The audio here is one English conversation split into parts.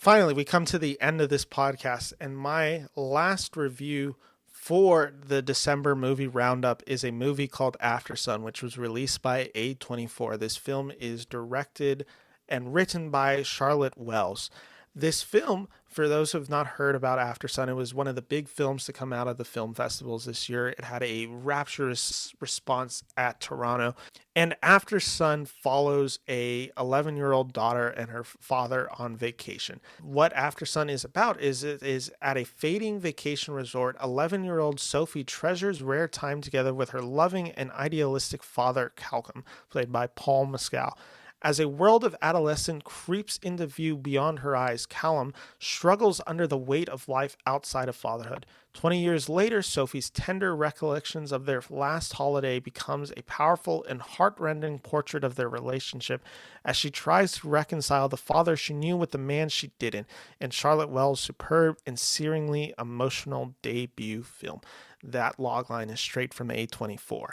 Finally, we come to the end of this podcast, and my last review for the December movie roundup is a movie called Aftersun, which was released by A24. This film is directed and written by Charlotte Wells. This film, for those who have not heard about Aftersun, it was one of the big films to come out of the film festivals this year. It had a rapturous response at Toronto. And Aftersun follows a 11-year-old daughter and her father on vacation. What Aftersun is about is it is at a fading vacation resort, 11-year-old Sophie treasures rare time together with her loving and idealistic father, Calcum, played by Paul Mescal. As a world of adolescent creeps into view beyond her eyes, Callum struggles under the weight of life outside of fatherhood. 20 years later, Sophie's tender recollections of their last holiday becomes a powerful and heartrending portrait of their relationship as she tries to reconcile the father she knew with the man she didn't in Charlotte Wells' superb and searingly emotional debut film. That logline is straight from A24.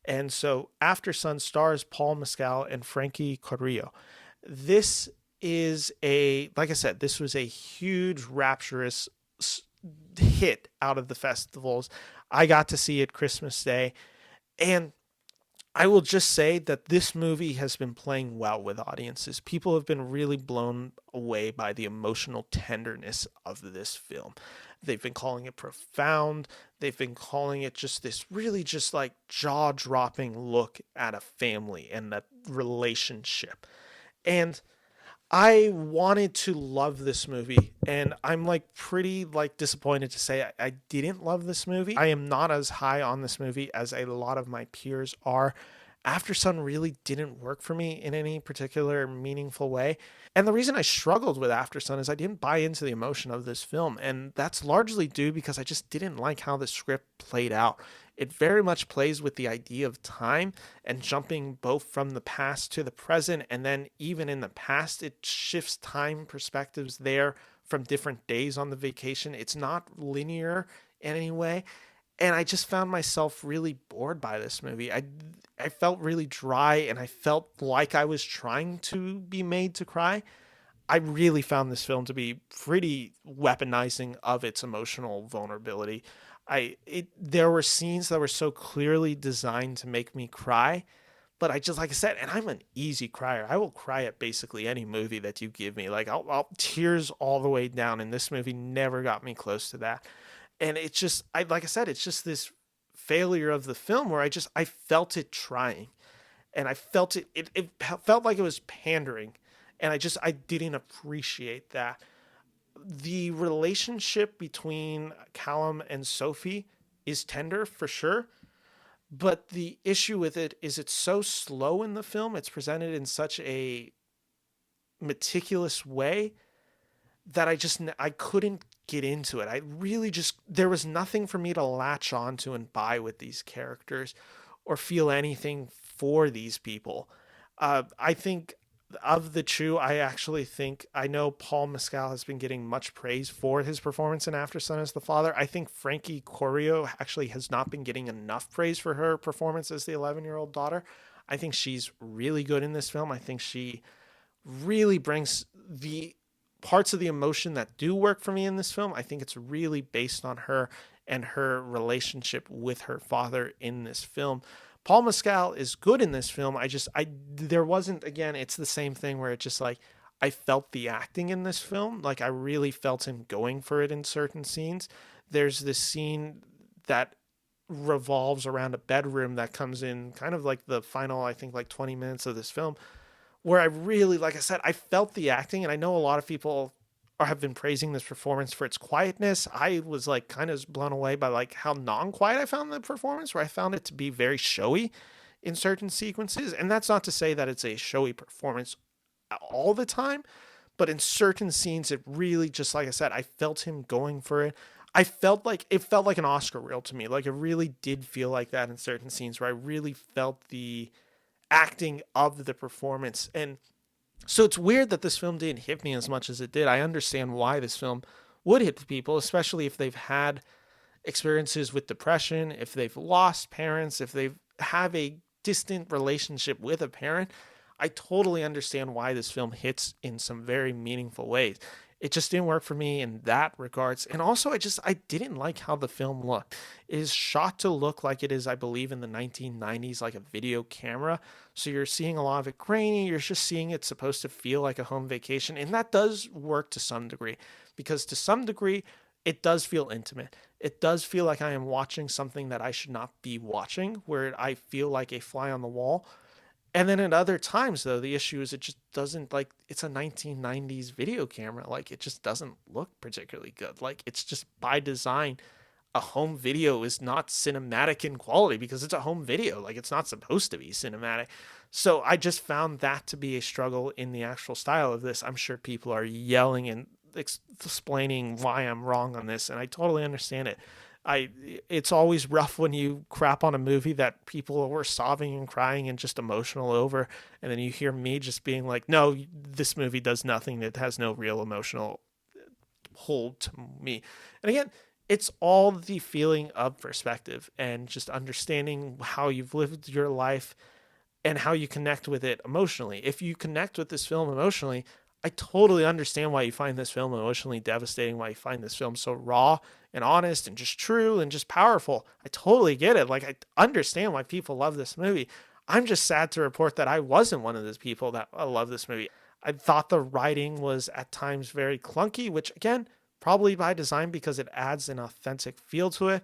And so Aftersun stars Paul Mescal and Frankie Corio. This is like I said, this was a huge, rapturous hit out of the festivals. I got to see it Christmas Day. And I will just say that this movie has been playing well with audiences. People have been really blown away by the emotional tenderness of this film. They've been calling it profound. They've been calling it just this really just like jaw-dropping look at a family and that relationship. And I wanted to love this movie, and I'm like pretty like disappointed to say I didn't love this movie. I am not as high on this movie as a lot of my peers are. Aftersun really didn't work for me in any particular meaningful way. And the reason I struggled with Aftersun is I didn't buy into the emotion of this film. And that's largely due because I just didn't like how the script played out. It very much plays with the idea of time and jumping both from the past to the present. And then even in the past, it shifts time perspectives there from different days on the vacation. It's not linear in any way. And I just found myself really bored by this movie. I felt really dry, and I felt like I was trying to be made to cry. I really found this film to be pretty weaponizing of its emotional vulnerability. There were scenes that were so clearly designed to make me cry, but I just, like I said, and I'm an easy crier. I will cry at basically any movie that you give me. Like I'll tears all the way down, and this movie never got me close to that. And it's just, like I said, it's just this failure of the film where I felt it trying, and I felt it felt like it was pandering, and I didn't appreciate that. The relationship between Callum and Sophie is tender for sure, but the issue with it is it's so slow in the film. It's presented in such a meticulous way that I couldn't get into it. I really just, there was nothing for me to latch onto and buy with these characters or feel anything for these people. I think of the two, I actually think, I know Paul Mescal has been getting much praise for his performance in Aftersun as the father. I think Frankie Corio actually has not been getting enough praise for her performance as the 11-year-old daughter. I think she's really good in this film. I think she really brings the parts of the emotion that do work for me in this film. I think it's really based on her and her relationship with her father in this film. Paul Mescal is good in this film. There wasn't, again, it's the same thing where it just like, I felt the acting in this film. Like I really felt him going for it in certain scenes. There's this scene that revolves around a bedroom that comes in kind of like the final, I think like 20 minutes of this film, where I really, like I said, I felt the acting, and I know a lot of people have been praising this performance for its quietness. I was like kind of blown away by like how non-quiet I found the performance, where I found it to be very showy in certain sequences. And that's not to say that it's a showy performance all the time, but in certain scenes, it really, just like I said, I felt him going for it. It felt like an Oscar reel to me. Like it really did feel like that in certain scenes where I really felt the acting of the performance. And so it's weird that this film didn't hit me as much as it did. I understand why this film would hit people, especially if they've had experiences with depression, if they've lost parents, if they have a distant relationship with a parent. I totally understand why this film hits in some very meaningful ways. It just didn't work for me in that regards. And also I didn't like how the film looked. It is shot to look like it is, I believe, in the 1990s, like a video camera. So you're seeing a lot of it grainy. You're just seeing it's supposed to feel like a home vacation. And that does work to some degree, because to some degree, it does feel intimate. It does feel like I am watching something that I should not be watching, where I feel like a fly on the wall. And then at other times, though, the issue is it just doesn't, like, it's a 1990s video camera. Like, it just doesn't look particularly good. Like, it's just by design, a home video is not cinematic in quality because it's a home video. Like, it's not supposed to be cinematic. So I just found that to be a struggle in the actual style of this. I'm sure people are yelling and explaining why I'm wrong on this, and I totally understand it. I It's always rough when you crap on a movie that people were sobbing and crying and just emotional over, and then you hear me just being like, "No, this movie does nothing. It has no real emotional hold to me." And again, it's all the feeling of perspective and just understanding how you've lived your life and how you connect with it emotionally. If you connect with this film emotionally, I totally understand why you find this film emotionally devastating, why you find this film so raw and honest and just true and just powerful. I totally get it. Like, I understand why people love this movie. I'm just sad to report that I wasn't one of those people that love this movie. I thought the writing was at times very clunky, which again, probably by design because it adds an authentic feel to it,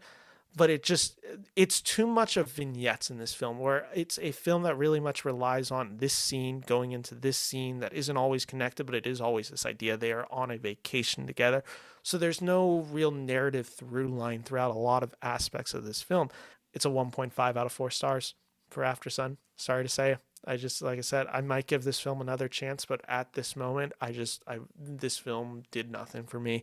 but it's too much of vignettes in this film, where it's a film that really much relies on this scene going into this scene that isn't always connected, but it is always this idea they are on a vacation together. So there's no real narrative through line throughout a lot of aspects of this film. It's a 1.5 out of 4 stars for Aftersun. Sorry to say. I just, like I said, I might give this film another chance, but at this moment, this film did nothing for me.